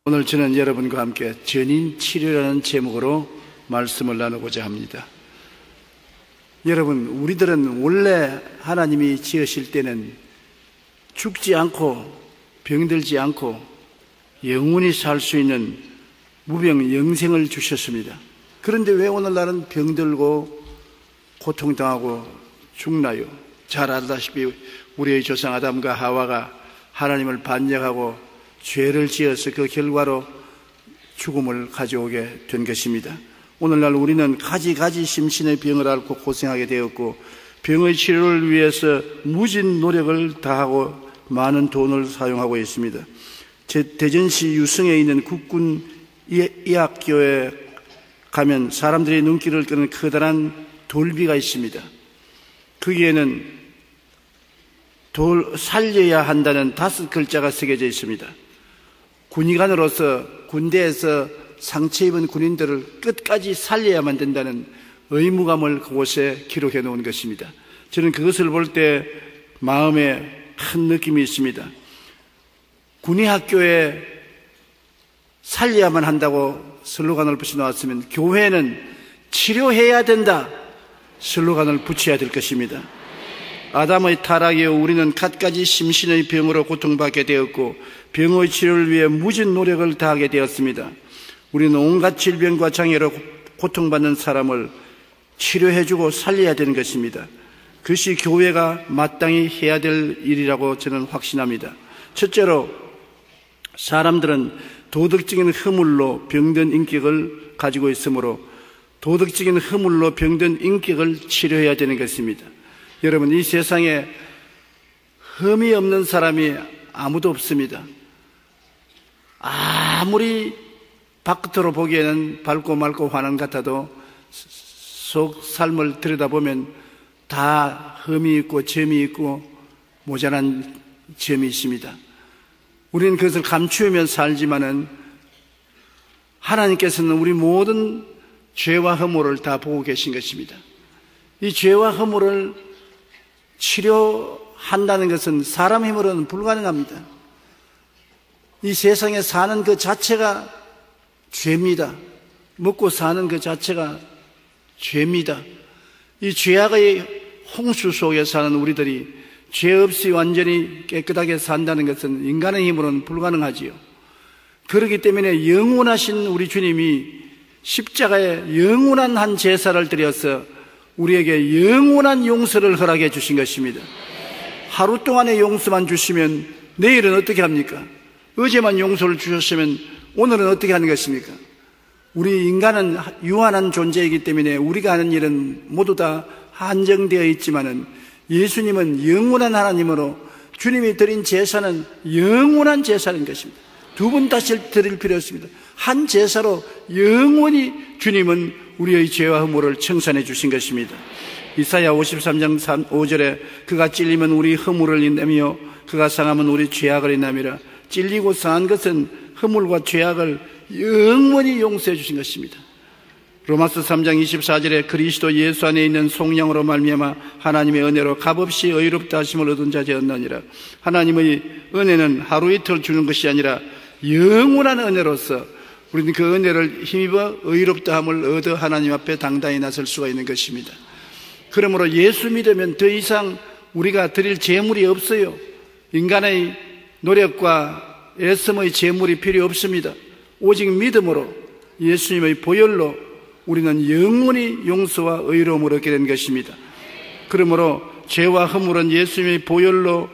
오늘 저는 여러분과 함께 전인치료라는 제목으로 말씀을 나누고자 합니다. 여러분, 우리들은 원래 하나님이 지으실 때는 죽지 않고 병들지 않고 영원히 살 수 있는 무병 영생을 주셨습니다. 그런데 왜 오늘날은 병들고 고통당하고 죽나요? 잘 알다시피 우리의 조상 아담과 하와가 하나님을 반역하고 죄를 지어서 그 결과로 죽음을 가져오게 된 것입니다. 오늘날 우리는 가지 심신의 병을 앓고 고생하게 되었고, 병의 치료를 위해서 무진 노력을 다하고 많은 돈을 사용하고 있습니다. 대전시 유성에 있는 국군 의학교에 가면 사람들이 눈길을 끄는 커다란 돌비가 있습니다. 거기에는 살려야 한다는 5글자가 새겨져 있습니다. 군의관으로서 군대에서 상처 입은 군인들을 끝까지 살려야만 된다는 의무감을 그곳에 기록해 놓은 것입니다. 저는 그것을 볼 때 마음에 큰 느낌이 있습니다. 군의학교에 살려야만 한다고 슬로건을 붙여놓았으면 교회는 치료해야 된다 슬로건을 붙여야 될 것입니다. 아담의 타락 이후 우리는 갖가지 심신의 병으로 고통받게 되었고, 병의 치료를 위해 무진 노력을 다하게 되었습니다. 우리는 온갖 질병과 장애로 고통받는 사람을 치료해주고 살려야 되는 것입니다. 그것이 교회가 마땅히 해야 될 일이라고 저는 확신합니다. 첫째로, 사람들은 도덕적인 허물로 병든 인격을 가지고 있으므로 도덕적인 허물로 병든 인격을 치료해야 되는 것입니다. 여러분, 이 세상에 흠이 없는 사람이 아무도 없습니다. 아무리 바깥으로 보기에는 밝고 맑고 환한 같아도 속 삶을 들여다보면 다 흠이 있고 점이 있고 모자란 점이 있습니다. 우리는 그것을 감추면 살지만은 하나님께서는 우리 모든 죄와 허물을 다 보고 계신 것입니다. 이 죄와 허물을 치료한다는 것은 사람 힘으로는 불가능합니다. 이 세상에 사는 그 자체가 죄입니다. 먹고 사는 그 자체가 죄입니다. 이 죄악의 홍수 속에 사는 우리들이 죄 없이 완전히 깨끗하게 산다는 것은 인간의 힘으로는 불가능하지요. 그렇기 때문에 영원하신 우리 주님이 십자가에 영원한 한 제사를 드려서 우리에게 영원한 용서를 허락해 주신 것입니다. 하루 동안의 용서만 주시면 내일은 어떻게 합니까? 어제만 용서를 주셨으면 오늘은 어떻게 하는 것입니까? 우리 인간은 유한한 존재이기 때문에 우리가 하는 일은 모두 다 한정되어 있지만은 예수님은 영원한 하나님으로 주님이 드린 제사는 영원한 제사인 것입니다. 두 번 다시 드릴 필요 없습니다. 한 제사로 영원히 주님은 우리의 죄와 허물을 청산해 주신 것입니다. 이사야 53장 5절에 그가 찔리면 우리 허물을 인내며 그가 상하면 우리 죄악을 인함이라. 찔리고 상한 것은 허물과 죄악을 영원히 용서해 주신 것입니다. 로마서 3장 24절에 그리스도 예수 안에 있는 성령으로 말미암아 하나님의 은혜로 값없이 의롭다 하심을 얻은 자 되었느니라. 하나님의 은혜는 하루 이틀 주는 것이 아니라 영원한 은혜로서 우리는 그 은혜를 힘입어 의롭다함을 얻어 하나님 앞에 당당히 나설 수가 있는 것입니다. 그러므로 예수 믿으면 더 이상 우리가 드릴 재물이 없어요. 인간의 노력과 애씀의 재물이 필요 없습니다. 오직 믿음으로 예수님의 보혈로 우리는 영원히 용서와 의로움을 얻게 된 것입니다. 그러므로 죄와 허물은 예수님의 보혈로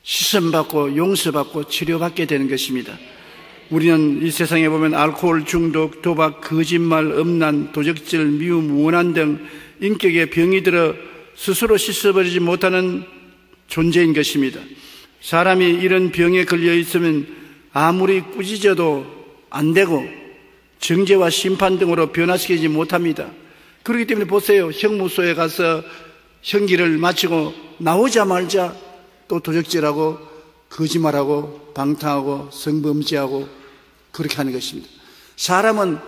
씻음받고 용서받고 치료받게 되는 것입니다. 우리는 이 세상에 보면 알코올 중독, 도박, 거짓말, 음란, 도적질, 미움, 원한 등 인격에 병이 들어 스스로 씻어버리지 못하는 존재인 것입니다. 사람이 이런 병에 걸려 있으면 아무리 꾸짖어도 안 되고 정죄와 심판 등으로 변화시키지 못합니다. 그렇기 때문에 보세요. 형무소에 가서 형기를 마치고 나오자마자 또 도적질하고 거짓말하고 방탕하고 성범죄하고 그렇게 하는 것입니다. 사람은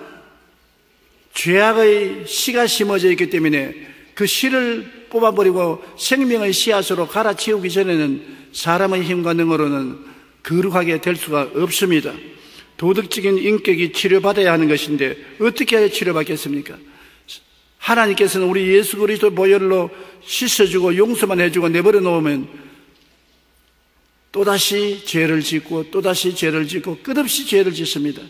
죄악의 씨가 심어져 있기 때문에 그 씨를 뽑아버리고 생명의 씨앗으로 갈아치우기 전에는 사람의 힘과 능으로는 거룩하게 될 수가 없습니다. 도덕적인 인격이 치료받아야 하는 것인데 어떻게 해야 치료받겠습니까? 하나님께서는 우리 예수 그리스도 보혈로 씻어주고 용서만 해주고 내버려 놓으면 또다시 죄를 짓고 또다시 죄를 짓고 끝없이 죄를 짓습니다.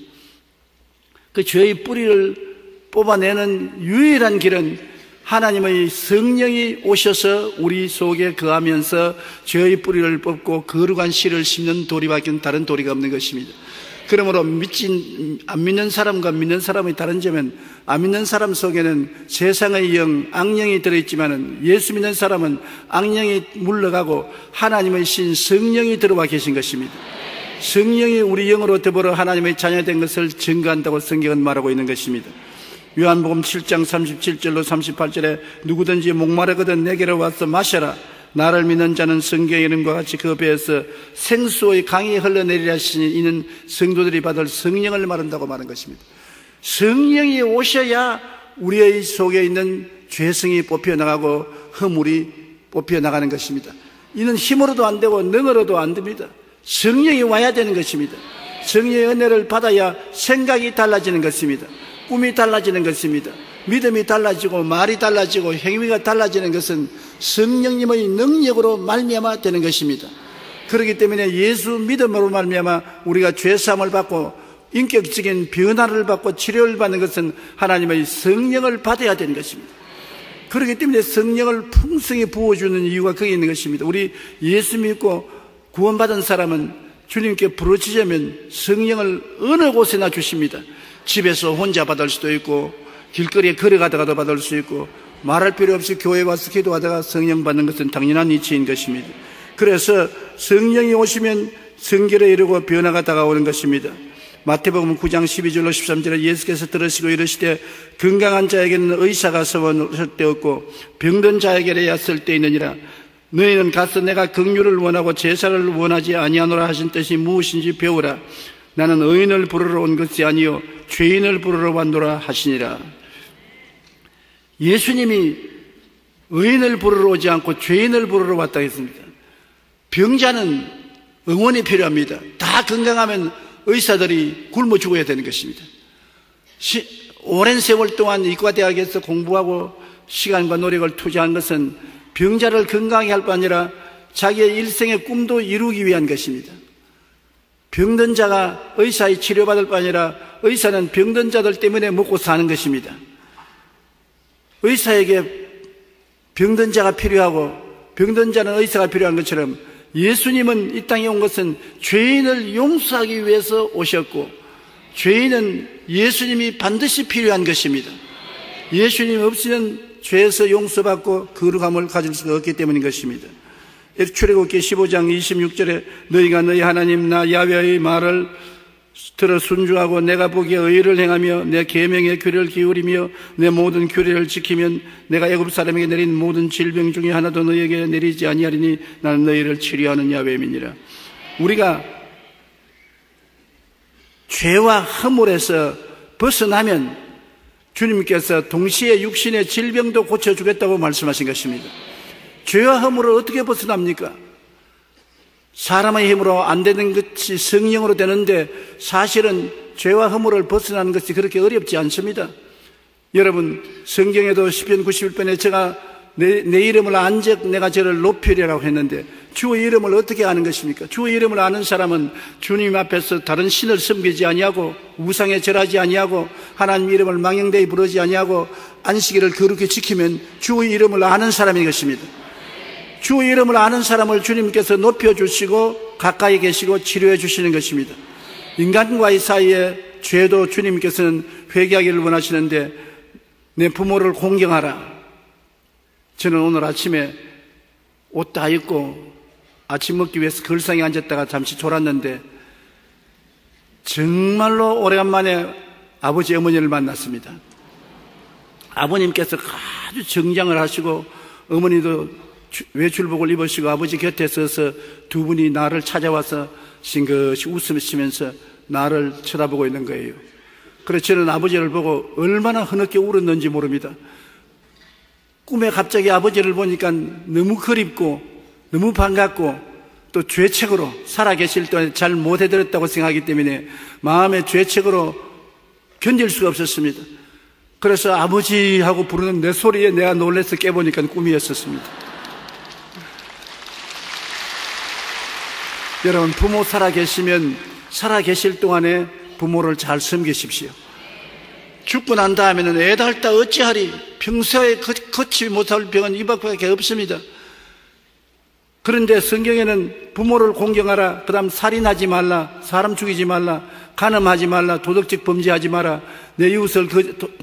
그 죄의 뿌리를 뽑아내는 유일한 길은 하나님의 성령이 오셔서 우리 속에 거하면서 죄의 뿌리를 뽑고 거룩한 씨를 심는 돌이밖에 다른 도리가 없는 것입니다. 그러므로 안 믿는 사람과 믿는 사람의 다른 점은 안 믿는 사람 속에는 세상의 영, 악령이 들어있지만 예수 믿는 사람은 악령이 물러가고 하나님의 신 성령이 들어와 계신 것입니다. 성령이 우리 영으로 더불어 하나님의 자녀된 것을 증거한다고 성경은 말하고 있는 것입니다. 요한복음 7장 37절로 38절에 누구든지 목마르거든 내게로 와서 마셔라. 나를 믿는 자는 성경의 이름과 같이 그 배에서 생수의 강이 흘러내리라 하시니 이는 성도들이 받을 성령을 말한다고 말한 것입니다. 성령이 오셔야 우리의 속에 있는 죄성이 뽑혀나가고 허물이 뽑혀나가는 것입니다. 이는 힘으로도 안 되고 능으로도 안 됩니다. 성령이 와야 되는 것입니다. 성령의 은혜를 받아야 생각이 달라지는 것입니다. 꿈이 달라지는 것입니다. 믿음이 달라지고 말이 달라지고 행위가 달라지는 것은 성령님의 능력으로 말미암아 되는 것입니다. 그렇기 때문에 예수 믿음으로 말미암아 우리가 죄사함을 받고 인격적인 변화를 받고 치료를 받는 것은 하나님의 성령을 받아야 되는 것입니다. 그렇기 때문에 성령을 풍성히 부어주는 이유가 거기 있는 것입니다. 우리 예수 믿고 구원받은 사람은 주님께 부르짖으면 성령을 어느 곳에나 주십니다. 집에서 혼자 받을 수도 있고 길거리에 걸어가다가도 받을 수 있고 말할 필요 없이 교회에 와서 기도하다가 성령 받는 것은 당연한 이치인 것입니다. 그래서 성령이 오시면 성결에 이르고 변화가 다가오는 것입니다. 마태복음 9장 12절로 13절에 예수께서 들으시고 이르시되 건강한 자에게는 의사가 서원할 데 없고 병든 자에게야 쓸 데 있느니라. 너희는 가서 내가 긍휼을 원하고 제사를 원하지 아니하노라 하신 뜻이 무엇인지 배우라. 나는 의인을 부르러 온 것이 아니요 죄인을 부르러 왔노라 하시니라. 예수님이 의인을 부르러 오지 않고 죄인을 부르러 왔다 했습니다. 병자는 응원이 필요합니다. 다 건강하면 의사들이 굶어 죽어야 되는 것입니다. 오랜 세월 동안 의과대학에서 공부하고 시간과 노력을 투자한 것은 병자를 건강하게 할 뿐 아니라 자기의 일생의 꿈도 이루기 위한 것입니다. 병든 자가 의사의 치료받을 뿐 아니라 의사는 병든 자들 때문에 먹고 사는 것입니다. 의사에게 병든 자가 필요하고 병든 자는 의사가 필요한 것처럼 예수님은 이 땅에 온 것은 죄인을 용서하기 위해서 오셨고 죄인은 예수님이 반드시 필요한 것입니다. 예수님 없이는 죄에서 용서받고 거룩함을 가질 수가 없기 때문인 것입니다. 출애굽기 15장 26절에 너희가 너희 하나님 나 야훼의 말을 들어 순종하고 내가 보기에 의를 행하며 내 계명에 귀를 기울이며 내 모든 규례를 지키면 내가 애굽 사람에게 내린 모든 질병 중에 하나도 너희에게 내리지 아니하리니 나는 너희를 치료하는 야훼임이니라. 우리가 죄와 허물에서 벗어나면 주님께서 동시에 육신의 질병도 고쳐주겠다고 말씀하신 것입니다. 죄와 허물을 어떻게 벗어납니까? 사람의 힘으로 안 되는 것이 성령으로 되는데 사실은 죄와 허물을 벗어나는 것이 그렇게 어렵지 않습니다. 여러분 성경에도 시편 91편에 제가 내 이름을 안적 내가 저를 높이리라고 했는데 주의 이름을 어떻게 아는 것입니까? 주의 이름을 아는 사람은 주님 앞에서 다른 신을 섬기지 아니하고 우상에 절하지 아니하고 하나님 이름을 망령되이 부르지 아니하고 안식일을 거룩히 지키면 주의 이름을 아는 사람인 것입니다. 주의 이름을 아는 사람을 주님께서 높여주시고 가까이 계시고 치료해 주시는 것입니다. 인간과의 사이에 죄도 주님께서는 회개하기를 원하시는데 내 부모를 공경하라. 저는 오늘 아침에 옷 다 입고 아침 먹기 위해서 걸상에 앉았다가 잠시 졸았는데 정말로 오래간만에 아버지 어머니를 만났습니다. 아버님께서 아주 정장을 하시고 어머니도 외출복을 입으시고 아버지 곁에 서서 두 분이 나를 찾아와서 싱긋이 웃으시면서 나를 쳐다보고 있는 거예요. 그래서 저는 아버지를 보고 얼마나 흐느껴 울었는지 모릅니다. 꿈에 갑자기 아버지를 보니까 너무 그립고 너무 반갑고 또 또 죄책으로 살아계실 때 잘 못해드렸다고 생각하기 때문에 마음의 죄책으로 견딜 수가 없었습니다. 그래서 아버지 하고 부르는 내 소리에 내가 놀라서 깨보니까 꿈이었었습니다. 여러분, 부모 살아계시면 살아계실 동안에 부모를 잘 섬기십시오. 죽고 난 다음에는 애달다 어찌하리. 평소에 거치 못할 병은 이 밖에 없습니다. 그런데 성경에는 부모를 공경하라, 그 다음 살인하지 말라, 사람 죽이지 말라, 간음하지 말라, 도덕적 범죄하지 마라, 내 이웃을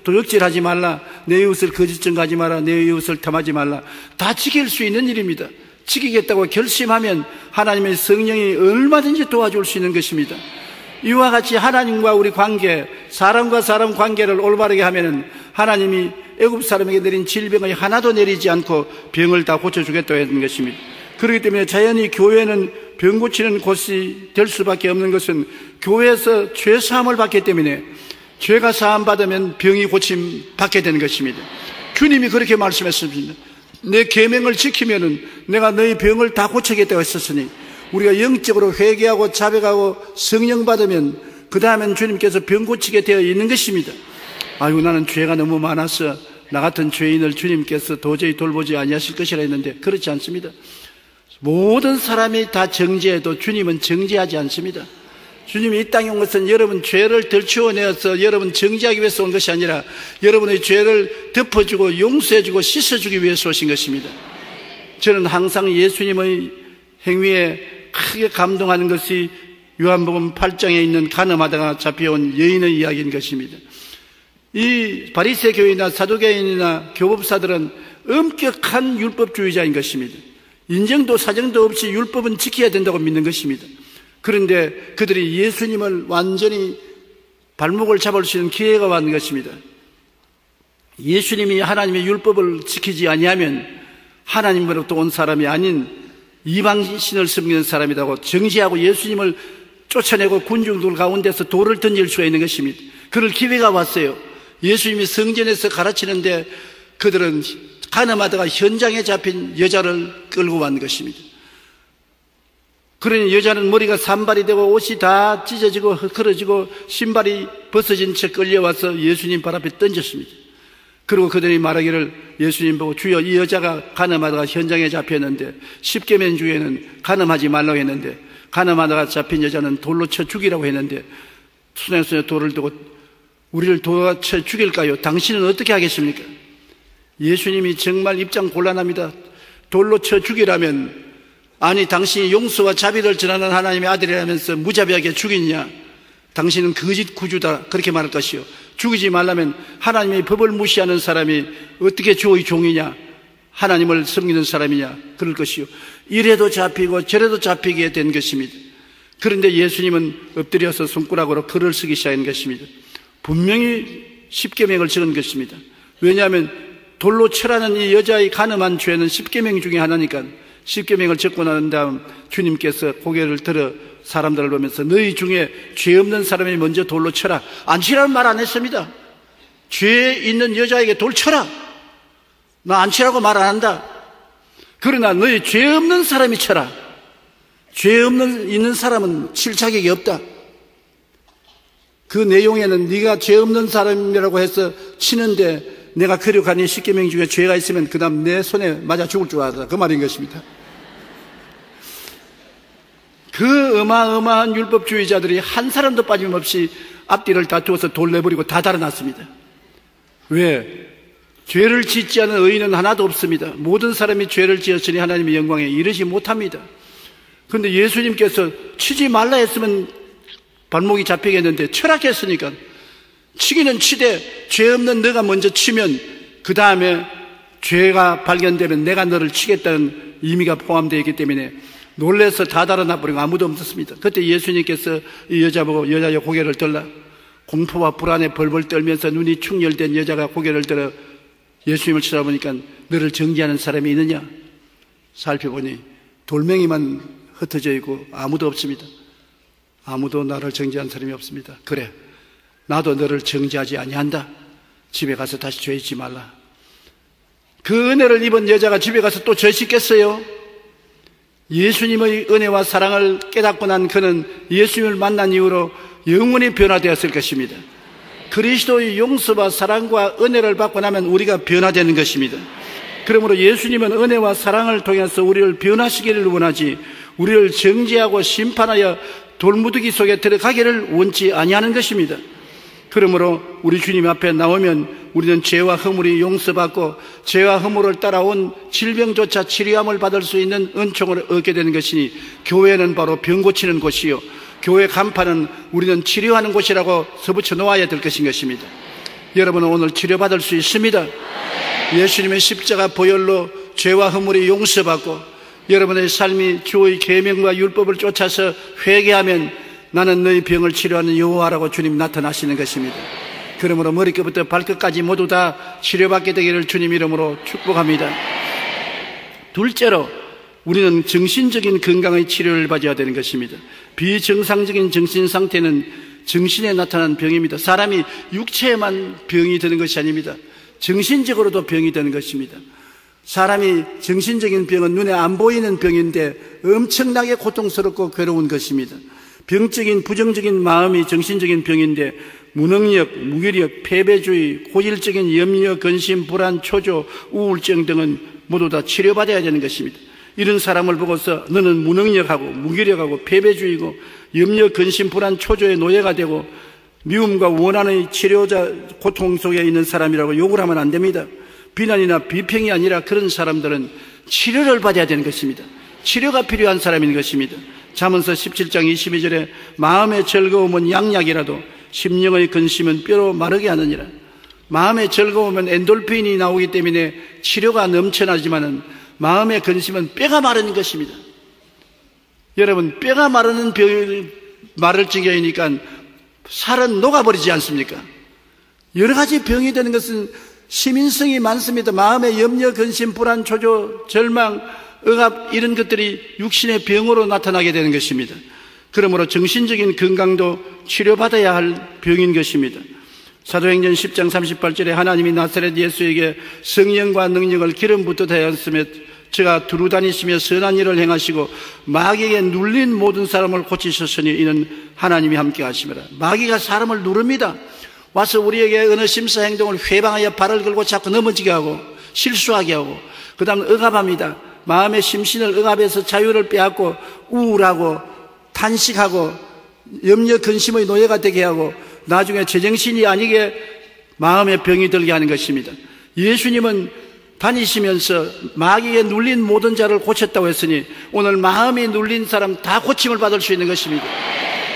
도적질하지 말라, 내 이웃을 거짓 증거하지 마라, 내 이웃을 탐하지 말라. 다 지킬 수 있는 일입니다. 지키겠다고 결심하면 하나님의 성령이 얼마든지 도와줄 수 있는 것입니다. 이와 같이 하나님과 우리 관계, 사람과 사람 관계를 올바르게 하면은 하나님이 애굽 사람에게 내린 질병을 하나도 내리지 않고 병을 다 고쳐주겠다고 했던 것입니다. 그렇기 때문에 자연히 교회는 병 고치는 곳이 될 수밖에 없는 것은 교회에서 죄 사함을 받기 때문에 죄가 사함 받으면 병이 고침 받게 되는 것입니다. 주님이 그렇게 말씀했습니다. 내 계명을 지키면은 내가 너희 병을 다 고치겠다고 했었으니 우리가 영적으로 회개하고 자백하고 성령 받으면 그 다음엔 주님께서 병 고치게 되어 있는 것입니다. 아이고, 나는 죄가 너무 많아서 나 같은 죄인을 주님께서 도저히 돌보지 아니하실 것이라 했는데 그렇지 않습니다. 모든 사람이 다 정죄해도 주님은 정죄하지 않습니다. 주님이 이 땅에 온 것은 여러분 죄를 덜치워내어서 여러분 정죄하기 위해서 온 것이 아니라 여러분의 죄를 덮어주고 용서해주고 씻어주기 위해서 오신 것입니다. 저는 항상 예수님의 행위에 크게 감동하는 것이 요한복음 8장에 있는 간음하다가 잡혀온 여인의 이야기인 것입니다. 이 바리새 교인이나 사두개인이나 교법사들은 엄격한 율법주의자인 것입니다. 인정도 사정도 없이 율법은 지켜야 된다고 믿는 것입니다. 그런데 그들이 예수님을 완전히 발목을 잡을 수 있는 기회가 왔는 것입니다. 예수님이 하나님의 율법을 지키지 아니하면 하나님으로부터 온 사람이 아닌 이방신을 섬기는 사람이라고 정죄하고 예수님을 쫓아내고 군중들 가운데서 돌을 던질 수가 있는 것입니다. 그럴 기회가 왔어요. 예수님이 성전에서 가르치는데 그들은 간음하다가 현장에 잡힌 여자를 끌고 왔는 것입니다. 그러니 여자는 머리가 산발이 되고 옷이 다 찢어지고 헐크러지고 신발이 벗어진 채 끌려와서 예수님 발 앞에 던졌습니다. 그리고 그들이 말하기를 예수님 보고 주여, 이 여자가 간음하다가 현장에 잡혔는데 10계명 중에는 간음하지 말라고 했는데 간음하다가 잡힌 여자는 돌로 쳐 죽이라고 했는데 손에 돌을 두고 우리를 돌로 쳐 죽일까요? 당신은 어떻게 하겠습니까? 예수님이 정말 입장 곤란합니다. 돌로 쳐 죽이라면, 아니 당신이 용서와 자비를 전하는 하나님의 아들이라면서 무자비하게 죽이냐? 당신은 거짓 구주다, 그렇게 말할 것이요. 죽이지 말라면 하나님의 법을 무시하는 사람이 어떻게 주의 종이냐? 하나님을 섬기는 사람이냐? 그럴 것이요. 이래도 잡히고 저래도 잡히게 된 것입니다. 그런데 예수님은 엎드려서 손가락으로 글을 쓰기 시작한 것입니다. 분명히 10계명을 적은 것입니다. 왜냐하면 돌로 쳐라는 이 여자의 간음한 죄는 10계명 중에 하나니까 10계명을 적고 난 다음 주님께서 고개를 들어 사람들을 보면서 너희 중에 죄 없는 사람이 먼저 돌로 쳐라. 안 치라는 말 안 했습니다. 죄 있는 여자에게 돌 쳐라. 나 안 치라고 말 안 한다. 그러나 너희 죄 없는 사람이 쳐라. 죄 있는 사람은 칠 자격이 없다. 그 내용에는 네가 죄 없는 사람이라고 해서 치는데 내가 거룩하니 10계명 중에 죄가 있으면 그 다음 내 손에 맞아 죽을 줄 알았다, 그 말인 것입니다. 그 어마어마한 율법주의자들이 한 사람도 빠짐없이 앞뒤를 다투어서 돌 내버리고 다 달아났습니다. 왜? 죄를 짓지 않은 의인은 하나도 없습니다. 모든 사람이 죄를 지었으니 하나님의 영광에 이르지 못합니다. 그런데 예수님께서 치지 말라 했으면 발목이 잡히겠는데 철학했으니까 치기는 치되 죄 없는 너가 먼저 치면 그 다음에 죄가 발견되면 내가 너를 치겠다는 의미가 포함되어 있기 때문에 놀라서 다 달아나버리고 아무도 없었습니다. 그때 예수님께서 이 여자 보고 여자의 고개를 들라. 공포와 불안에 벌벌 떨면서 눈이 충혈된 여자가 고개를 들어 예수님을 쳐다보니까 너를 정죄하는 사람이 있느냐? 살펴보니 돌멩이만 흩어져 있고 아무도 없습니다. 아무도 나를 정죄한 사람이 없습니다. 그래, 나도 너를 정죄하지 아니한다. 집에 가서 다시 죄 짓지 말라. 그 은혜를 입은 여자가 집에 가서 또 죄 짓겠어요? 예수님의 은혜와 사랑을 깨닫고 난 그는 예수님을 만난 이후로 영원히 변화되었을 것입니다. 그리스도의 용서와 사랑과 은혜를 받고 나면 우리가 변화되는 것입니다. 그러므로 예수님은 은혜와 사랑을 통해서 우리를 변화시키기를 원하지 우리를 정죄하고 심판하여 돌무더기 속에 들어가기를 원치 아니하는 것입니다. 그러므로 우리 주님 앞에 나오면 우리는 죄와 허물이 용서받고 죄와 허물을 따라온 질병조차 치료함을 받을 수 있는 은총을 얻게 되는 것이니 교회는 바로 병 고치는 곳이요 교회 간판은 우리는 치료하는 곳이라고 써붙여 놓아야 될 것인 것입니다. 여러분은 오늘 치료받을 수 있습니다. 예수님의 십자가 보혈로 죄와 허물이 용서받고 여러분의 삶이 주의 계명과 율법을 쫓아서 회개하면 나는 너희 병을 치료하는 여호와라고 주님 나타나시는 것입니다. 그러므로 머리끝부터 발끝까지 모두 다 치료받게 되기를 주님 이름으로 축복합니다. 둘째로 우리는 정신적인 건강의 치료를 받아야 되는 것입니다. 비정상적인 정신 상태는 정신에 나타난 병입니다. 사람이 육체에만 병이 되는 것이 아닙니다. 정신적으로도 병이 되는 것입니다. 사람이 정신적인 병은 눈에 안 보이는 병인데 엄청나게 고통스럽고 괴로운 것입니다. 병적인 부정적인 마음이 정신적인 병인데 무능력, 무기력, 패배주의, 고질적인 염려, 근심, 불안, 초조, 우울증 등은 모두 다 치료받아야 되는 것입니다. 이런 사람을 보고서 너는 무능력하고 무기력하고 패배주의고 염려, 근심, 불안, 초조의 노예가 되고 미움과 원한의 치료자 고통 속에 있는 사람이라고 욕을 하면 안 됩니다. 비난이나 비평이 아니라 그런 사람들은 치료를 받아야 되는 것입니다. 치료가 필요한 사람인 것입니다. 잠언서 17장 22절에 마음의 즐거움은 양약이라도 심령의 근심은 뼈로 마르게 하느니라. 마음의 즐거움은 엔돌핀이 나오기 때문에 치료가 넘쳐나지만은 마음의 근심은 뼈가 마르는 것입니다. 여러분, 뼈가 마르는 병이 마를 지경이니까 살은 녹아버리지 않습니까? 여러 가지 병이 되는 것은 시민성이 많습니다. 마음의 염려, 근심, 불안, 초조, 절망, 억압 이런 것들이 육신의 병으로 나타나게 되는 것입니다. 그러므로 정신적인 건강도 치료받아야 할 병인 것입니다. 사도행전 10장 38절에 하나님이 나사렛 예수에게 성령과 능력을 기름 붓듯 하였으며 저가 두루 다니시며 선한 일을 행하시고 마귀에게 눌린 모든 사람을 고치셨으니 이는 하나님이 함께 하심이라. 마귀가 사람을 누릅니다. 와서 우리에게 어느 심사 행동을 회방하여 발을 걸고 자꾸 넘어지게 하고 실수하게 하고 그 다음 억압합니다. 마음의 심신을 억압해서 자유를 빼앗고 우울하고 탄식하고 염려 근심의 노예가 되게 하고 나중에 제정신이 아니게 마음의 병이 들게 하는 것입니다. 예수님은 다니시면서 마귀에 눌린 모든 자를 고쳤다고 했으니 오늘 마음이 눌린 사람 다 고침을 받을 수 있는 것입니다.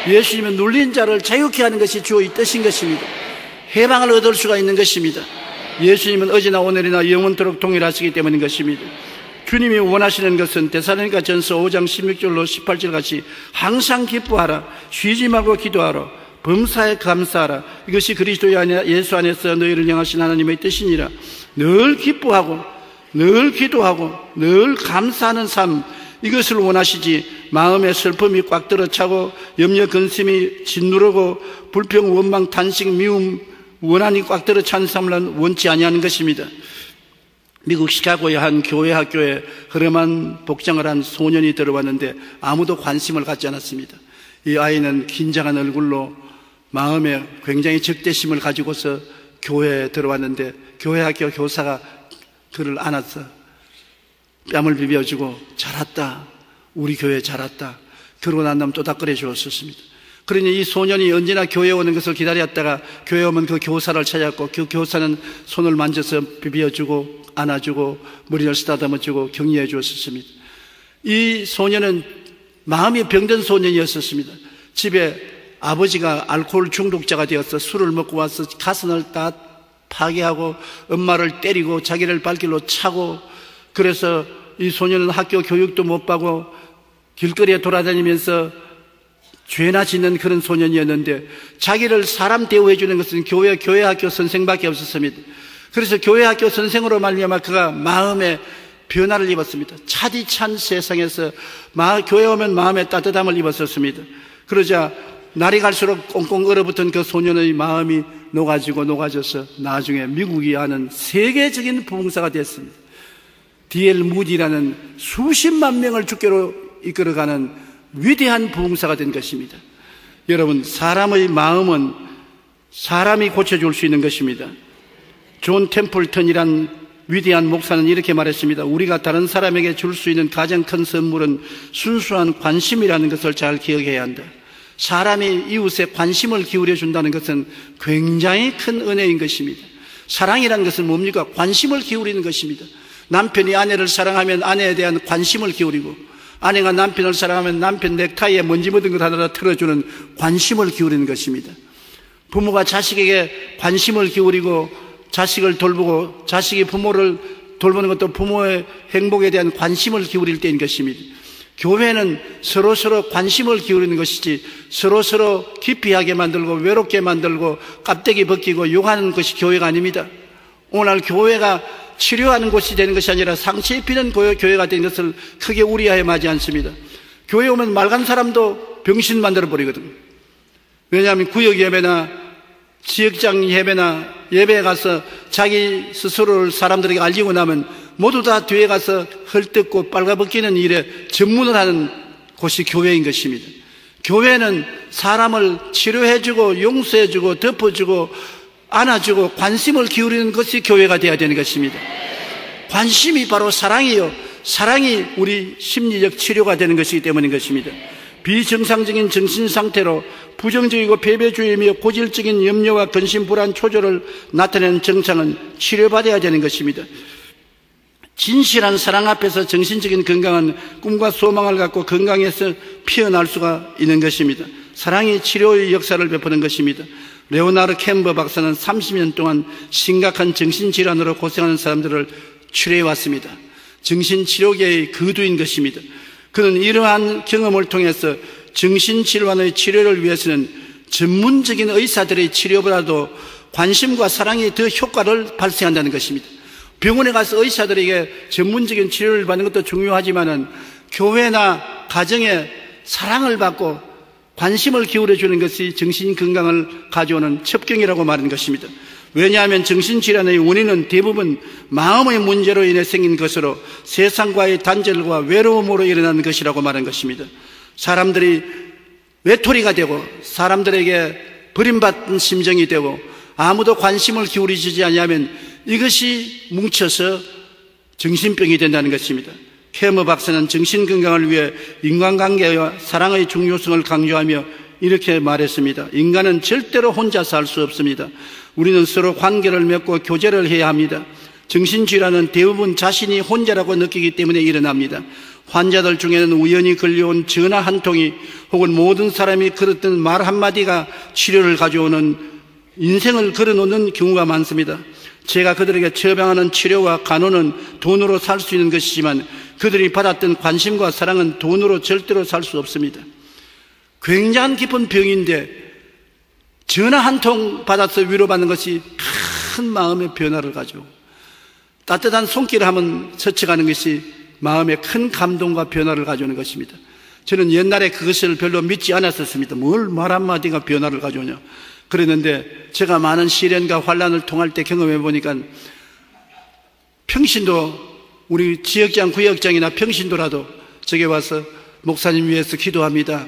예수님은 눌린 자를 자유케 하는 것이 주의 뜻인 것입니다. 해방을 얻을 수가 있는 것입니다. 예수님은 어제나 오늘이나 영원토록 동일하시기 때문인 것입니다. 주님이 원하시는 것은 데살로니가 전서 5장 16절로 18절 같이 항상 기뻐하라, 쉬지 말고 기도하라, 범사에 감사하라. 이것이 그리스도 예수 안에서 너희를 향하신 하나님의 뜻이니라. 늘 기뻐하고 늘 기도하고 늘 감사하는 삶, 이것을 원하시지 마음의 슬픔이 꽉 들어차고 염려 근심이 짓누르고 불평 원망 탄식 미움 원한이 꽉 들어찬 삶을 원치 아니하는 것입니다. 미국 시카고의 한 교회 학교에 허름한 복장을 한 소년이 들어왔는데 아무도 관심을 갖지 않았습니다. 이 아이는 긴장한 얼굴로 마음에 굉장히 적대심을 가지고서 교회에 들어왔는데 교회 학교 교사가 그를 안아서 뺨을 비벼주고 잘 왔다, 우리 교회 잘 왔다, 그러고 난 다음 또닥거려 주었습니다. 그러니 이 소년이 언제나 교회에 오는 것을 기다렸다가 교회에 오면 그 교사를 찾았고 그 교사는 손을 만져서 비벼주고 안아주고 머리를 쓰다듬어주고 격려해 주었습니다. 이 소년은 마음이 병든 소년이었습니다. 집에 아버지가 알코올 중독자가 되어서 술을 먹고 와서 가슴을 다 파괴하고 엄마를 때리고 자기를 발길로 차고, 그래서 이 소년은 학교 교육도 못 받고 길거리에 돌아다니면서 죄나 짓는 그런 소년이었는데 자기를 사람 대우해 주는 것은 교회 학교 선생밖에 없었습니다. 그래서 교회 학교 선생으로 말미암아 그가 마음에 변화를 입었습니다. 차디찬 세상에서 교회 오면 마음에 따뜻함을 입었었습니다. 그러자 날이 갈수록 꽁꽁 얼어붙은 그 소년의 마음이 녹아져서 나중에 미국이 아는 세계적인 부흥사가 됐습니다. D.L. 무디라는 수십만 명을 주께로 이끌어가는 위대한 부흥사가 된 것입니다. 여러분, 사람의 마음은 사람이 고쳐줄 수 있는 것입니다. 존 템플턴이란 위대한 목사는 이렇게 말했습니다. 우리가 다른 사람에게 줄 수 있는 가장 큰 선물은 순수한 관심이라는 것을 잘 기억해야 한다. 사람이 이웃에 관심을 기울여 준다는 것은 굉장히 큰 은혜인 것입니다. 사랑이라는 것은 뭡니까? 관심을 기울이는 것입니다. 남편이 아내를 사랑하면 아내에 대한 관심을 기울이고, 아내가 남편을 사랑하면 남편 넥타이에 먼지 묻은 것 하나 틀어주는 관심을 기울이는 것입니다. 부모가 자식에게 관심을 기울이고 자식을 돌보고, 자식이 부모를 돌보는 것도 부모의 행복에 대한 관심을 기울일 때인 것입니다. 교회는 서로서로 관심을 기울이는 것이지 서로서로 기피하게 만들고 외롭게 만들고 깝대기 벗기고 욕하는 것이 교회가 아닙니다. 오늘 교회가 치료하는 곳이 되는 것이 아니라 상처 입히는 교회가 되는 것을 크게 우려하여 마지 않습니다. 교회 오면 맑은 사람도 병신 만들어 버리거든요. 왜냐하면 구역 예배나 지역장 예배나 예배에 가서 자기 스스로를 사람들에게 알리고 나면 모두 다 뒤에 가서 헐뜯고 빨가벗기는 일에 전문을 하는 곳이 교회인 것입니다. 교회는 사람을 치료해주고 용서해주고 덮어주고 안아주고 관심을 기울이는 것이 교회가 되어야 되는 것입니다. 관심이 바로 사랑이요, 사랑이 우리 심리적 치료가 되는 것이기 때문인 것입니다. 비정상적인 정신상태로 부정적이고 패배주의이며 고질적인 염려와 근심, 불안, 초조를 나타내는 증상은 치료받아야 되는 것입니다. 진실한 사랑 앞에서 정신적인 건강한 꿈과 소망을 갖고 건강해서 피어날 수가 있는 것입니다. 사랑이 치료의 역사를 베푸는 것입니다. 레오나르 캠버 박사는 30년 동안 심각한 정신질환으로 고생하는 사람들을 치료해왔습니다. 정신치료계의 거두인 것입니다. 그는 이러한 경험을 통해서 정신질환의 치료를 위해서는 전문적인 의사들의 치료보다도 관심과 사랑이 더 효과를 발생한다는 것입니다. 병원에 가서 의사들에게 전문적인 치료를 받는 것도 중요하지만은 교회나 가정에 사랑을 받고 관심을 기울여주는 것이 정신건강을 가져오는 첩경이라고 말하는 것입니다. 왜냐하면 정신질환의 원인은 대부분 마음의 문제로 인해 생긴 것으로 세상과의 단절과 외로움으로 일어나는 것이라고 말한 것입니다. 사람들이 외톨이가 되고 사람들에게 버림받은 심정이 되고 아무도 관심을 기울이지 않으면 이것이 뭉쳐서 정신병이 된다는 것입니다. 케머 박사는 정신건강을 위해 인간관계와 사랑의 중요성을 강조하며 이렇게 말했습니다. 인간은 절대로 혼자 살 수 없습니다. 우리는 서로 관계를 맺고 교제를 해야 합니다. 정신질환은 대부분 자신이 혼자라고 느끼기 때문에 일어납니다. 환자들 중에는 우연히 걸려온 전화 한 통이 혹은 모든 사람이 걸었던 말 한마디가 치료를 가져오는, 인생을 걸어놓는 경우가 많습니다. 제가 그들에게 처방하는 치료와 간호는 돈으로 살 수 있는 것이지만 그들이 받았던 관심과 사랑은 돈으로 절대로 살 수 없습니다. 굉장한 깊은 병인데 전화 한 통 받아서 위로받는 것이 큰 마음의 변화를 가지고, 따뜻한 손길을 하면 스쳐가는 것이 마음의 큰 감동과 변화를 가져오는 것입니다. 저는 옛날에 그것을 별로 믿지 않았었습니다. 뭘 말 한마디가 변화를 가져오냐. 그랬는데 제가 많은 시련과 환난을 통할 때 경험해 보니까 평신도, 우리 지역장, 구역장이나 평신도라도 저게 와서 목사님 위해서 기도합니다.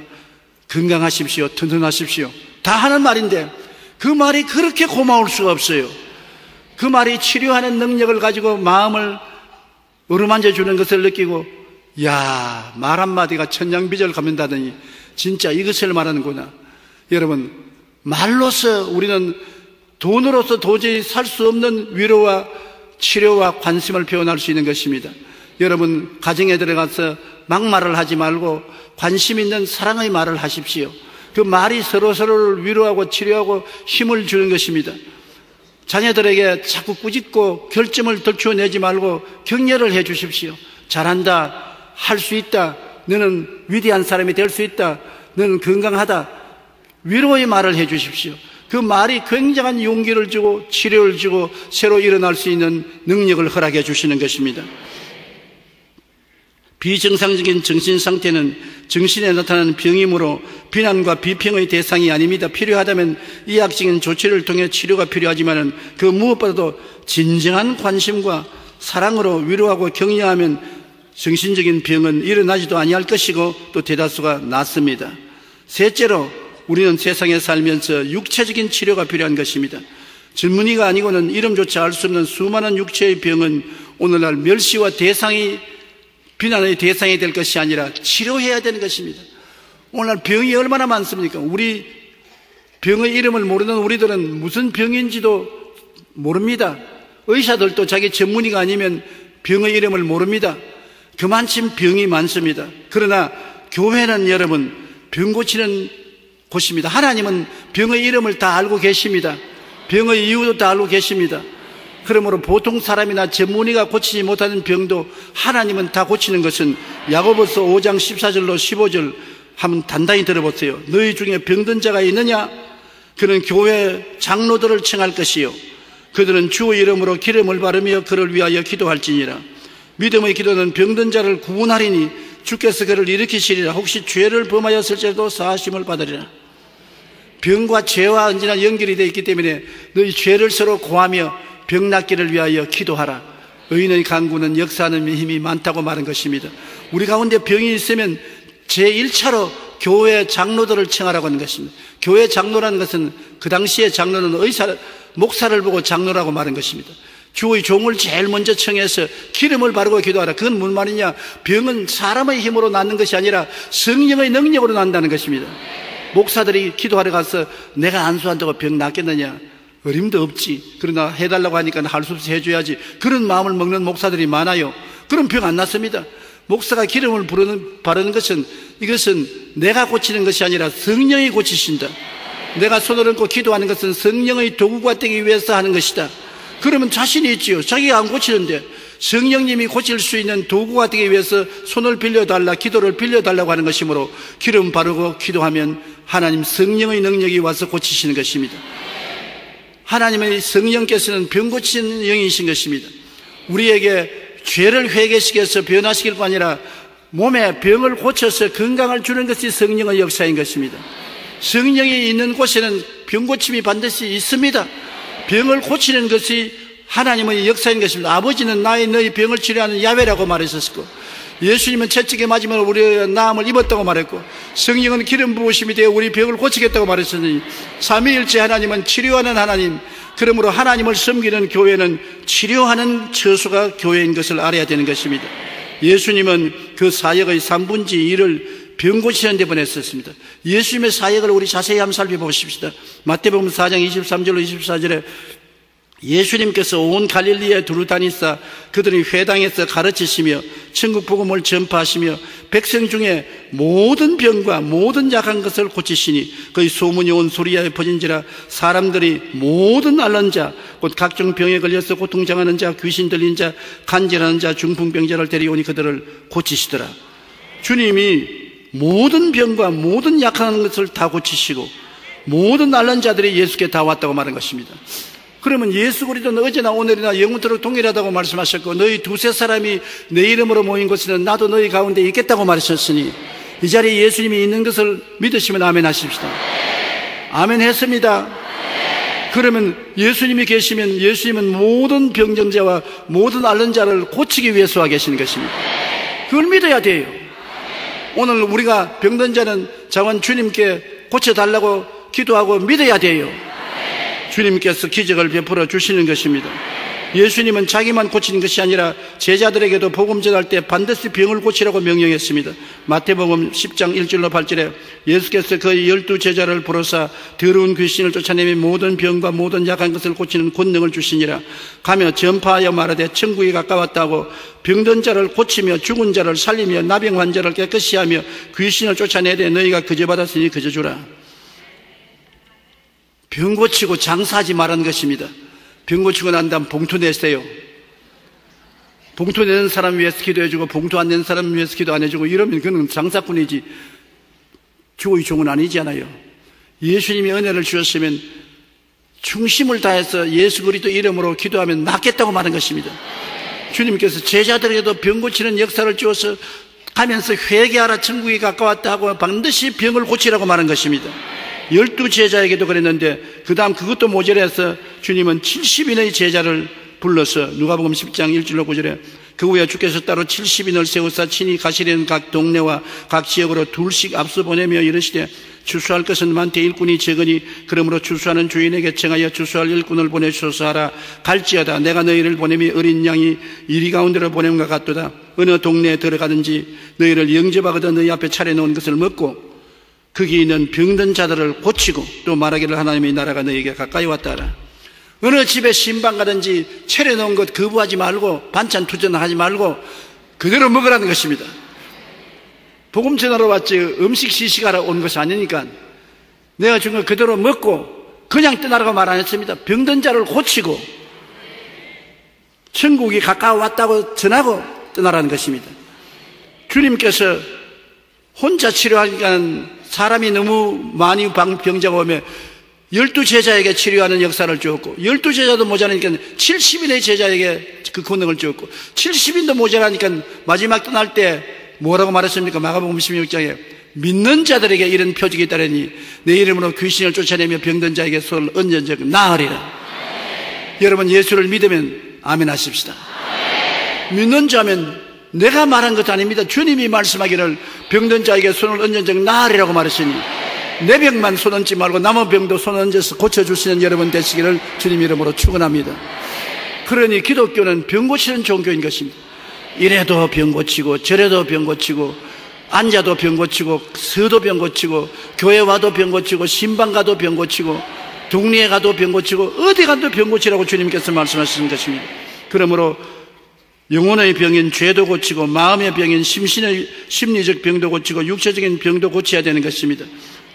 건강하십시오. 튼튼하십시오. 다 하는 말인데 그 말이 그렇게 고마울 수가 없어요. 그 말이 치료하는 능력을 가지고 마음을 어루만져 주는 것을 느끼고, 야, 말 한마디가 천냥비절 갚는다더니 진짜 이것을 말하는구나. 여러분, 말로서 우리는 돈으로서 도저히 살 수 없는 위로와 치료와 관심을 표현할 수 있는 것입니다. 여러분, 가정에 들어가서 막말을 하지 말고 관심 있는 사랑의 말을 하십시오. 그 말이 서로서로를 위로하고 치료하고 힘을 주는 것입니다. 자녀들에게 자꾸 꾸짖고 결점을 덜쳐내지 말고 격려를 해 주십시오. 잘한다, 할 수 있다, 너는 위대한 사람이 될 수 있다, 너는 건강하다, 위로의 말을 해 주십시오. 그 말이 굉장한 용기를 주고 치료를 주고 새로 일어날 수 있는 능력을 허락해 주시는 것입니다. 비정상적인 정신상태는 정신에 나타나는 병이므로 비난과 비평의 대상이 아닙니다. 필요하다면 의학적인 조치를 통해 치료가 필요하지만 그 무엇보다도 진정한 관심과 사랑으로 위로하고 격려하면 정신적인 병은 일어나지도 아니할 것이고 또 대다수가 낫습니다. 셋째로 우리는 세상에 살면서 육체적인 치료가 필요한 것입니다. 젊은이가 아니고는 이름조차 알 수 없는 수많은 육체의 병은 오늘날 멸시와 비난의 대상이 될 것이 아니라 치료해야 되는 것입니다. 오늘날 병이 얼마나 많습니까? 우리 병의 이름을 모르는 우리들은 무슨 병인지도 모릅니다. 의사들도 자기 전문의가 아니면 병의 이름을 모릅니다. 그만큼 병이 많습니다. 그러나 교회는 여러분 병 고치는 곳입니다. 하나님은 병의 이름을 다 알고 계십니다. 병의 이유도 다 알고 계십니다. 그러므로 보통 사람이나 전문의가 고치지 못하는 병도 하나님은 다 고치는 것은 야고보서 5장 14절로 15절 한번 단단히 들어보세요. 너희 중에 병든 자가 있느냐? 그는 교회 장로들을 청할 것이요 그들은 주의 이름으로 기름을 바르며 그를 위하여 기도할지니라. 믿음의 기도는 병든 자를 구원하리니 주께서 그를 일으키시리라. 혹시 죄를 범하였을지라도 사하심을 받으리라. 병과 죄와 언제나 연결이 되어 있기 때문에 너희 죄를 서로 고하며 병 낫기를 위하여 기도하라. 의인의 간구는 역사하는 힘이 많다고 말한 것입니다. 우리 가운데 병이 있으면 제1차로 교회 장로들을 청하라고 하는 것입니다. 교회 장로라는 것은 그 당시에 장로는 목사를 보고 장로라고 말한 것입니다. 주의 종을 제일 먼저 청해서 기름을 바르고 기도하라. 그건 무슨 말이냐? 병은 사람의 힘으로 낫는 것이 아니라 성령의 능력으로 난다는 것입니다. 목사들이 기도하러 가서 내가 안수한다고 병 낫겠느냐? 어림도 없지. 그러나 해달라고 하니까 할 수 없이 해줘야지. 그런 마음을 먹는 목사들이 많아요. 그럼 병 안 낫습니다. 목사가 기름을 바르는 것은 이것은 내가 고치는 것이 아니라 성령이 고치신다. 내가 손을 얹고 기도하는 것은 성령의 도구가 되기 위해서 하는 것이다. 그러면 자신이 있지요. 자기가 안 고치는데 성령님이 고칠 수 있는 도구가 되기 위해서 손을 빌려달라, 기도를 빌려달라고 하는 것이므로 기름 바르고 기도하면 하나님 성령의 능력이 와서 고치시는 것입니다. 하나님의 성령께서는 병 고치는 영이신 것입니다. 우리에게 죄를 회개시켜서 변화시킬 뿐 아니라 몸에 병을 고쳐서 건강을 주는 것이 성령의 역사인 것입니다. 성령이 있는 곳에는 병 고침이 반드시 있습니다. 병을 고치는 것이 하나님의 역사인 것입니다. 아버지는 너희 병을 치료하는 야훼라고 말하셨고, 예수님은 채찍에 맞으면 우리가 나음을 입었다고 말했고, 성령은 기름 부으심이 되어 우리 병을 고치겠다고 말했으니 삼위일체 하나님은 치료하는 하나님. 그러므로 하나님을 섬기는 교회는 치료하는 처소가 교회인 것을 알아야 되는 것입니다. 예수님은 그 사역의 3분의 1을 병 고치는 데 보냈었습니다. 예수님의 사역을 우리 자세히 한번 살펴보십시다. 마태복음 4장 23절로 24절에 예수님께서 온 갈릴리에 두루 다니사 그들이 회당에서 가르치시며 천국 복음을 전파하시며 백성 중에 모든 병과 모든 약한 것을 고치시니 그의 소문이 온 소리에 퍼진지라. 사람들이 모든 앓는 자 곧 각종 병에 걸려서 고통당하는 자, 귀신 들린 자, 간질하는 자, 중풍병자를 데려오니 그들을 고치시더라. 주님이 모든 병과 모든 약한 것을 다 고치시고 모든 앓는 자들이 예수께 다 왔다고 말한 것입니다. 그러면 예수 그리스도는 어제나 오늘이나 영원토록 동일하다고 말씀하셨고, 너희 두세 사람이 내 이름으로 모인 곳에는 나도 너희 가운데 있겠다고 말하셨으니 이 자리에 예수님이 있는 것을 믿으시면 아멘 하십시다. 아멘 했습니다. 그러면 예수님이 계시면 예수님은 모든 병정자와 모든 앓는 자를 고치기 위해서 와 계시는 것입니다. 그걸 믿어야 돼요. 오늘 우리가 병든 자는 자원 주님께 고쳐달라고 기도하고 믿어야 돼요. 주님께서 기적을 베풀어 주시는 것입니다. 예수님은 자기만 고치는 것이 아니라 제자들에게도 복음 전할 때 반드시 병을 고치라고 명령했습니다. 마태복음 10장 1절로 8절에 예수께서 그의 12제자를 부르사 더러운 귀신을 쫓아내며 모든 병과 모든 약한 것을 고치는 권능을 주시니라. 가며 전파하여 말하되 천국이 가까웠다고 병든 자를 고치며 죽은 자를 살리며 나병 환자를 깨끗이 하며 귀신을 쫓아내되 너희가 그저 받았으니 그저 주라. 병 고치고 장사하지 말라는 것입니다. 병 고치고 난 다음 봉투 내세요. 봉투 내는 사람 위해서 기도해주고 봉투 안 내는 사람 위해서 기도 안 해주고 이러면 그는 장사꾼이지 주의 종은 아니잖아요. 예수님이 은혜를 주셨으면 중심을 다해서 예수 그리스도 이름으로 기도하면 낫겠다고 말한 것입니다. 주님께서 제자들에게도 병 고치는 역사를 주어서 가면서 회개하라 천국이 가까웠다 하고 반드시 병을 고치라고 말한 것입니다. 12제자에게도 그랬는데 그 다음 그것도 모자라서 주님은 70인의 제자를 불러서 누가복음 10장 1절로 9절에 그 후에 주께서 따로 70인을 세우사 친히 가시려는 각 동네와 각 지역으로 둘씩 앞서 보내며 이르시되 주수할 것은 많되 일꾼이 적으니 그러므로 주수하는 주인에게 청하여 주수할 일꾼을 보내주소서 하라. 갈지어다 내가 너희를 보내미 어린 양이 이리 가운데로 보냄과 같도다. 어느 동네에 들어가든지 너희를 영접하거든 너희 앞에 차려놓은 것을 먹고 거기 있는 병든 자들을 고치고 또 말하기를 하나님의 나라가 너희에게 가까이 왔다 하라. 어느 집에 신방 가든지 차려놓은 것 거부하지 말고 반찬 투전하지 말고 그대로 먹으라는 것입니다. 복음 전하러 왔지 음식 시식하러 온 것이 아니니까 내가 준 거 그대로 먹고 그냥 떠나라고 말 안 했습니다. 병든 자를 고치고 천국이 가까워 왔다고 전하고 떠나라는 것입니다. 주님께서 혼자 치료하니까 사람이 너무 많이 병자가 오면 12제자에게 치료하는 역사를 주었고 12제자도 모자라니까 70인의 제자에게 그 권능을 주었고 70인도 모자라니까 마지막 떠날 때 뭐라고 말했습니까? 마가복음 16장에 믿는 자들에게 이런 표적이 있다더니 내 이름으로 귀신을 쫓아내며 병든 자에게 손을 얹은 적 나으리라. 여러분 예수를 믿으면 아멘 하십시다. 믿는 자면 내가 말한 것도 아닙니다. 주님이 말씀하기를 병든 자에게 손을 얹은 적 나으리라고 말하시니 내 병만 손 얹지 말고 남은 병도 손 얹어서 고쳐주시는 여러분 되시기를 주님 이름으로 축원합니다. 그러니 기독교는 병 고치는 종교인 것입니다. 이래도 병 고치고 저래도 병 고치고 앉아도 병 고치고 서도 병 고치고 교회 와도 병 고치고 신방 가도 병 고치고 동리에 가도 병 고치고 어디 가도 병 고치라고 주님께서 말씀하시는 것입니다. 그러므로 영혼의 병인 죄도 고치고 마음의 병인 심리적 병도 고치고 육체적인 병도 고쳐야 되는 것입니다.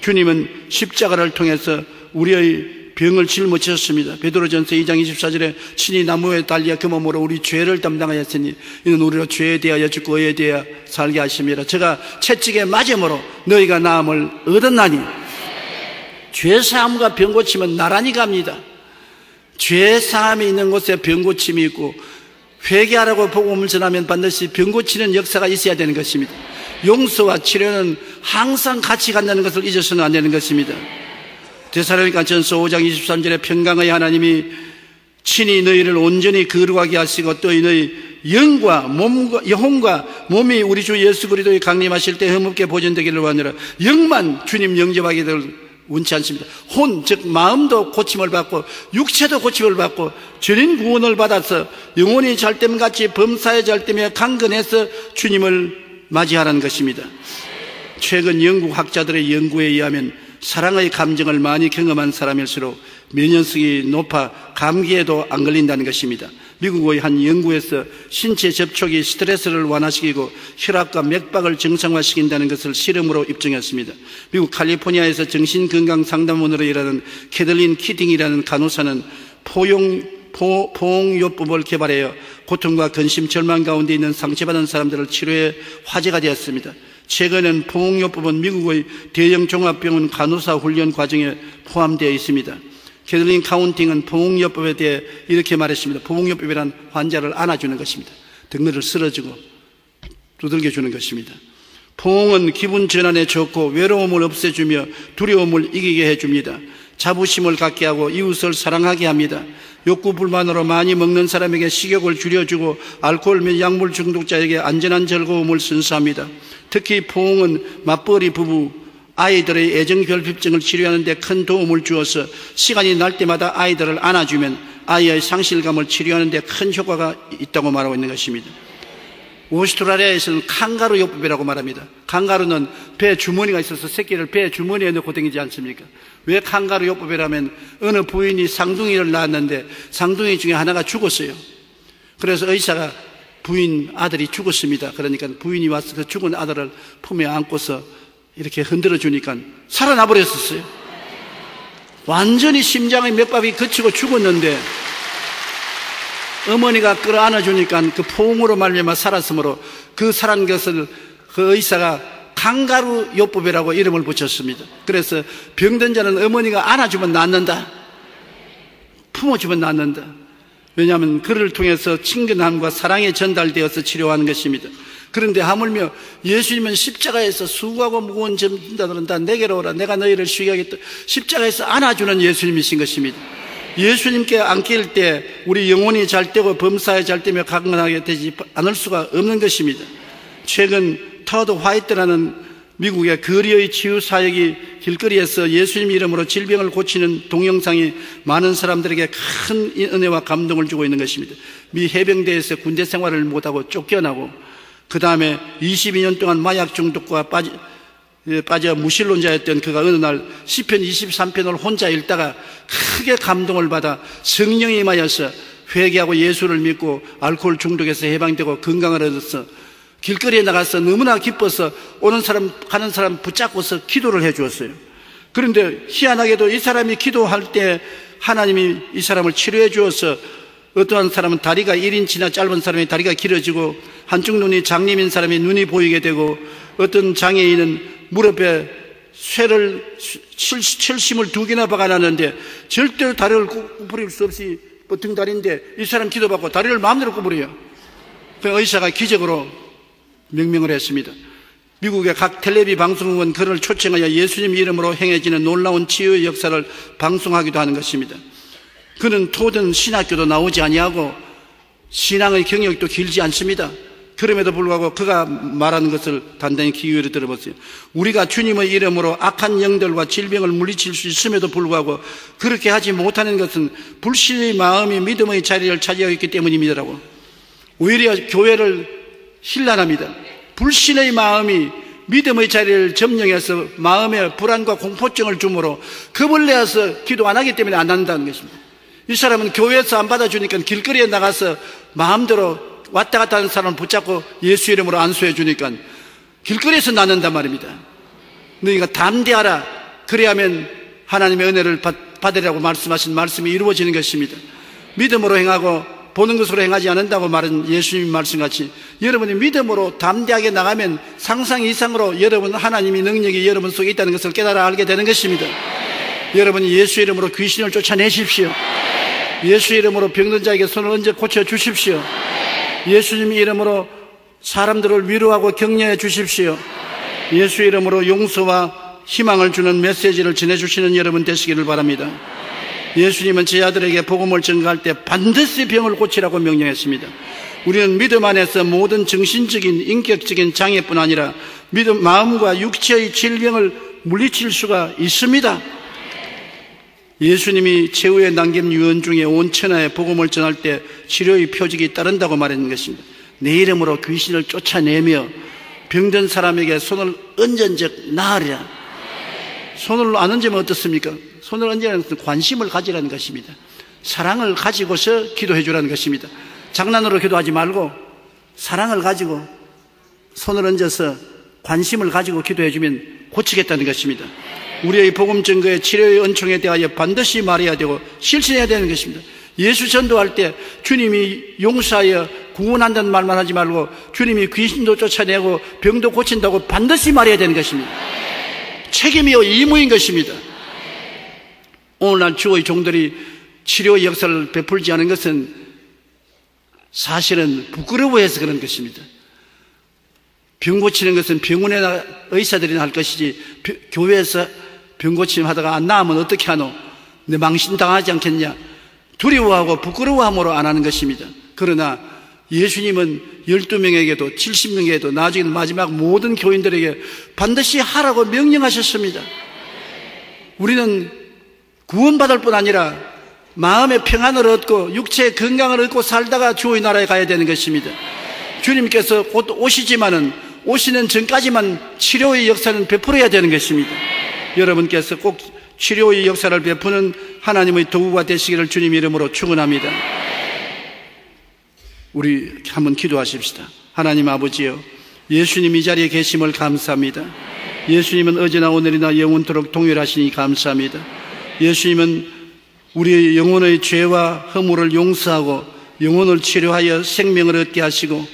주님은 십자가를 통해서 우리의 병을 짊어지셨습니다. 베드로전서 2장 24절에 친히 나무에 달려 그 몸으로 우리 죄를 담당하였으니 이는 우리로 죄에 대하여 죽고 의에 대하여 살게 하심이라. 제가 채찍에 맞음으로 너희가 나음을 얻었나니. 죄사함과 병고침은 나란히 갑니다. 죄사함이 있는 곳에 병고침이 있고 회개하라고 복음을 전하면 반드시 병고치는 역사가 있어야 되는 것입니다. 용서와 치료는 항상 같이 간다는 것을 잊어서는 안 되는 것입니다. 데살로니가전서 5장 23절에 평강의 하나님이 친히 너희를 온전히 거룩하게 하시고 또 너희 영과 몸이 우리 주 예수 그리스도의 강림하실 때 흠없게 보존되기를 원하노라. 영만 주님 영접하기를 원치 않습니다. 즉 마음도 고침을 받고 육체도 고침을 받고 전인 구원을 받아서 영혼이 잘됨같이 범사에 잘되며 강건해서 주님을 맞이하라는 것입니다. 최근 영국 학자들의 연구에 의하면 사랑의 감정을 많이 경험한 사람일수록 면역력이 높아 감기에도 안 걸린다는 것입니다. 미국의 한 연구에서 신체 접촉이 스트레스를 완화시키고 혈압과 맥박을 정상화시킨다는 것을 실험으로 입증했습니다. 미국 캘리포니아에서 정신건강상담원으로 일하는 캐들린 키딩이라는 간호사는 포옹요법을 개발하여 고통과 근심, 절망 가운데 있는 상처받은 사람들을 치료해 화제가 되었습니다. 최근엔 포옹요법은 미국의 대형 종합병원 간호사 훈련 과정에 포함되어 있습니다. 캐들린 카운팅은 포옹요법에 대해 이렇게 말했습니다. 포옹요법이란 환자를 안아주는 것입니다. 등을 쓸어주고 두들겨주는 것입니다. 포옹은 기분 전환에 좋고 외로움을 없애주며 두려움을 이기게 해줍니다. 자부심을 갖게 하고 이웃을 사랑하게 합니다. 욕구 불만으로 많이 먹는 사람에게 식욕을 줄여주고 알코올 및 약물 중독자에게 안전한 즐거움을 선사합니다. 특히 포옹은 맞벌이 부부, 아이들의 애정결핍증을 치료하는 데 큰 도움을 주어서 시간이 날 때마다 아이들을 안아주면 아이의 상실감을 치료하는 데 큰 효과가 있다고 말하고 있는 것입니다. 오스트라리아에서는 칸가루 요법이라고 말합니다. 칸가루는 배 주머니가 있어서 새끼를 배 주머니에 넣고 다니지 않습니까? 왜 칸가루 요법이라면 어느 부인이 쌍둥이를 낳았는데 쌍둥이 중에 하나가 죽었어요. 그래서 의사가 부인 아들이 죽었습니다. 그러니까 부인이 와서 그 죽은 아들을 품에 안고서 이렇게 흔들어 주니까 살아나 버렸었어요. 완전히 심장의 맥박이 거치고 죽었는데 어머니가 끌어안아 주니까 그 포옹으로 말미암아 살았으므로 그 살은 것을 그 의사가 칸가루 요법이라고 이름을 붙였습니다. 그래서 병든 자는 어머니가 안아주면 낫는다, 품어주면 낫는다. 왜냐하면 그를 통해서 친근함과 사랑이 전달되어서 치료하는 것입니다. 그런데 하물며 예수님은 십자가에서 수고하고 무거운 짐자들은 다 내게로 오라, 내가 너희를 쉬게 하겠다. 십자가에서 안아주는 예수님이신 것입니다. 예수님께 안 낄 때 우리 영혼이 잘 되고 범사에 잘 되며 강건하게 되지 않을 수가 없는 것입니다. 최근 터드 화이트라는 미국의 거리의 치유 사역이 길거리에서 예수님 이름으로 질병을 고치는 동영상이 많은 사람들에게 큰 은혜와 감동을 주고 있는 것입니다. 미 해병대에서 군대 생활을 못하고 쫓겨나고 그 다음에 22년 동안 마약 중독과 빠져 무신론자였던 그가 어느 날 시편 23편을 혼자 읽다가 크게 감동을 받아 성령이 임하여서 회개하고 예수를 믿고 알코올 중독에서 해방되고 건강을 얻어서 길거리에 나가서 너무나 기뻐서 오는 사람 가는 사람 붙잡고서 기도를 해 주었어요. 그런데 희한하게도 이 사람이 기도할 때 하나님이 이 사람을 치료해 주어서 어떠한 사람은 다리가 1인치나 짧은 사람이 다리가 길어지고 한쪽 눈이 장님인 사람이 눈이 보이게 되고 어떤 장애인은 무릎에 철심을 2개나 박아놨는데 절대로 다리를 구부릴 수 없이 등다리인데 이 사람 기도받고 다리를 마음대로 구부려요. 그 의사가 기적으로 명명을 했습니다. 미국의 각 텔레비 방송국은 그를 초청하여 예수님 이름으로 행해지는 놀라운 치유의 역사를 방송하기도 하는 것입니다. 그는 토든 신학교도 나오지 아니하고 신앙의 경력도 길지 않습니다. 그럼에도 불구하고 그가 말하는 것을 단단히 귀 기울여 들어보세요. 우리가 주님의 이름으로 악한 영들과 질병을 물리칠 수 있음에도 불구하고 그렇게 하지 못하는 것은 불신의 마음이 믿음의 자리를 차지하고 있기 때문입니다라고. 오히려 교회를 신란합니다. 불신의 마음이 믿음의 자리를 점령해서 마음에 불안과 공포증을 주므로 겁을 내어서 기도 안 하기 때문에 안 한다는 것입니다. 이 사람은 교회에서 안 받아주니까 길거리에 나가서 마음대로 왔다 갔다 하는 사람을 붙잡고 예수 이름으로 안수해 주니까 길거리에서 낳는단 말입니다. 너희가 담대하라. 그래야만 하나님의 은혜를 받으라고 말씀하신 말씀이 이루어지는 것입니다. 믿음으로 행하고 보는 것으로 행하지 않는다고 말은 예수님 말씀같이 여러분이 믿음으로 담대하게 나가면 상상 이상으로 여러분 하나님의 능력이 여러분 속에 있다는 것을 깨달아 알게 되는 것입니다. 여러분이 예수 이름으로 귀신을 쫓아내십시오. 예수 이름으로 병든 자에게 손을 얹어 고쳐주십시오. 예수님 이름으로 사람들을 위로하고 격려해 주십시오. 예수 이름으로 용서와 희망을 주는 메시지를 전해주시는 여러분 되시기를 바랍니다. 예수님은 제 아들에게 복음을 전가할 때 반드시 병을 고치라고 명령했습니다. 우리는 믿음 안에서 모든 정신적인 인격적인 장애뿐 아니라 믿음 마음과 육체의 질병을 물리칠 수가 있습니다. 예수님이 최후에 남긴 유언 중에 온 천하에 복음을 전할 때 치료의 표적이 따른다고 말했는 것입니다. 내 이름으로 귀신을 쫓아내며 병든 사람에게 손을 얹은 적 나으리라. 손을 안 얹으면 어떻습니까? 손을 얹으라는 것은 관심을 가지라는 것입니다. 사랑을 가지고서 기도해 주라는 것입니다. 장난으로 기도하지 말고 사랑을 가지고 손을 얹어서 관심을 가지고 기도해 주면 고치겠다는 것입니다. 우리의 복음 증거의 치료의 은총에 대하여 반드시 말해야 되고 실천해야 되는 것입니다. 예수 전도할 때 주님이 용서하여 구원한다는 말만 하지 말고 주님이 귀신도 쫓아내고 병도 고친다고 반드시 말해야 되는 것입니다. 책임이요 의무인 것입니다. 오늘날 주의 종들이 치료의 역사를 베풀지 않은 것은 사실은 부끄러워해서 그런 것입니다. 병 고치는 것은 병원에나 의사들이나 할 것이지 교회에서 병 고치림 하다가 안 나으면 어떻게 하노? 내 망신당하지 않겠냐? 두려워하고 부끄러워함으로 안 하는 것입니다. 그러나 예수님은 12명에게도 70명에게도 나중에 마지막 모든 교인들에게 반드시 하라고 명령하셨습니다. 우리는 구원받을 뿐 아니라 마음의 평안을 얻고 육체의 건강을 얻고 살다가 주의 나라에 가야 되는 것입니다. 주님께서 곧 오시지만은 오시는 전까지만 치료의 역사는 베풀어야 되는 것입니다. 여러분께서 꼭 치료의 역사를 베푸는 하나님의 도구가 되시기를 주님 이름으로 축원합니다. 우리 한번 기도하십시다. 하나님 아버지여, 예수님 이 자리에 계심을 감사합니다. 예수님은 어제나 오늘이나 영원토록 동일하시니 감사합니다. 예수님은 우리의 영혼의 죄와 허물을 용서하고 영혼을 치료하여 생명을 얻게 하시고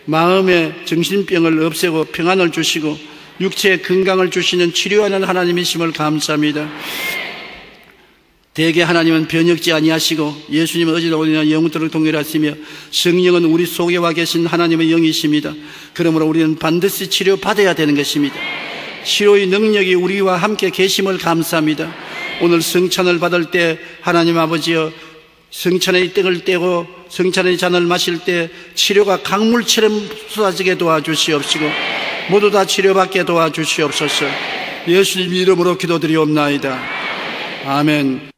마음의 정신병을 없애고 평안을 주시고 육체의 건강을 주시는 치료하는 하나님이심을 감사합니다. 대개 하나님은 변혁지 아니하시고 예수님은 어제나 오늘이나 영원토록 동일하시며 성령은 우리 속에 와 계신 하나님의 영이십니다. 그러므로 우리는 반드시 치료받아야 되는 것입니다. 치료의 능력이 우리와 함께 계심을 감사합니다. 오늘 성찬을 받을 때 하나님 아버지여, 성찬의 떡을 떼고 성찬의 잔을 마실 때 치료가 강물처럼 쏟아지게 도와주시옵시고 모두 다 치료받게 도와주시옵소서. 예수님 이름으로 기도드리옵나이다. 아멘.